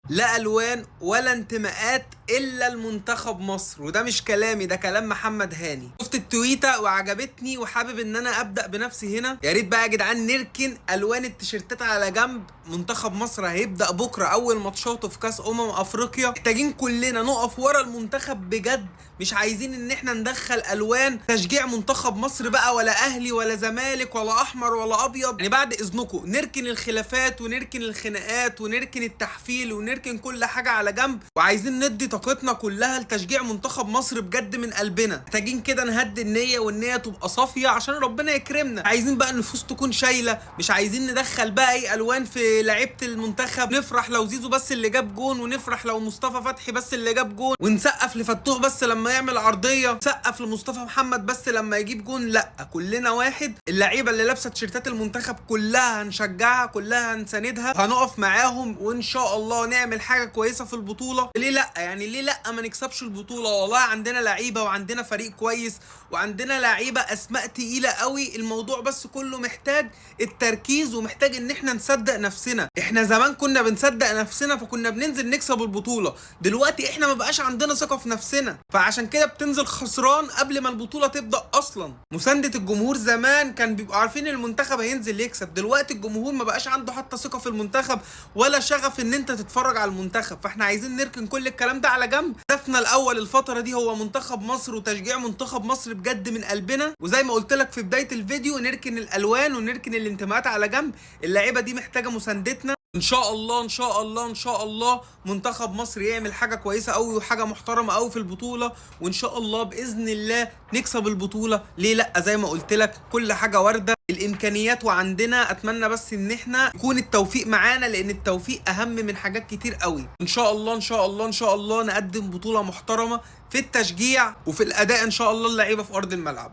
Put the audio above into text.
لا الوان ولا انتماءات الا المنتخب مصر، وده مش كلامي، ده كلام محمد هاني. شفت التويته وعجبتني وحابب ان انا ابدا بنفسي هنا. يا ريت بقى يا جدعان نركن الوان التيشيرتات على جنب. منتخب مصر هيبدا بكره اول ماتشاته في كاس افريقيا. محتاجين كلنا نقف ورا المنتخب بجد، مش عايزين ان احنا ندخل الوان تشجيع منتخب مصر بقى، ولا اهلي ولا زمالك ولا احمر ولا ابيض. يعني بعد اذنكم نركن الخلافات ونركن الخناقات ونركن التحفيل ونركن كل حاجه على جنب، وعايزين ندي طاقتنا كلها لتشجيع منتخب مصر بجد من قلبنا. محتاجين كده نهدي النيه والنيه تبقى صافيه عشان ربنا يكرمنا. عايزين بقى النفوس تكون شايله، مش عايزين ندخل بقى اي الوان في لعيبه المنتخب. نفرح لو زيزو بس اللي جاب جون، ونفرح لو مصطفى فتحي بس اللي جاب جون، ونسقف لفتوح بس لما يعمل عرضيه، نسقف لمصطفى محمد بس لما يجيب جون. لا، كلنا واحد. اللعيبه اللي لابسه تيشيرتات المنتخب كلها هنشجعها، كلها هنساندها، هنقف معاهم، وان شاء الله نعمل حاجه كويسه في البطوله. ليه لا؟ يعني ليه لا ما نكسبش البطوله؟ والله عندنا لعيبه وعندنا فريق كويس وعندنا لعيبه اسماء تقيله قوي. الموضوع بس كله محتاج التركيز، ومحتاج ان احنا نصدق نفسنا. احنا زمان كنا بنصدق نفسنا فكنا بننزل نكسب البطوله. دلوقتي احنا ما بقاش عندنا ثقه في نفسنا، فعشان كده بتنزل خسران قبل ما البطوله تبدا اصلا. مسانده الجمهور زمان كان بيبقوا عارفين المنتخب هينزل يكسب. دلوقتي الجمهور ما بقاش عنده حتى ثقه في المنتخب ولا شغف ان انت تتفرج على المنتخب. فاحنا عايزين نركن كل الكلام ده على جنب. هدفنا الاول الفتره دي هو منتخب مصر وتشجيع منتخب مصر بجد من قلبنا. وزي ما قلت لك في بدايه الفيديو، نركن الالوان ونركن الانتماءات على جنب. اللعيبه دي محتاجه مساندتنا. ان شاء الله ان شاء الله ان شاء الله منتخب مصر يعمل حاجه كويسه قوي وحاجه محترمه قوي في البطوله، وان شاء الله باذن الله نكسب البطوله. ليه لا؟ زي ما قلت لك كل حاجه وارده، الامكانيات وعندنا. اتمنى بس ان احنا يكون التوفيق معانا، لان التوفيق اهم من حاجات كتير قوي. ان شاء الله ان شاء الله ان شاء الله نقدم بطوله محترمه في التشجيع وفي الاداء ان شاء الله اللعيبه في ارض الملعب.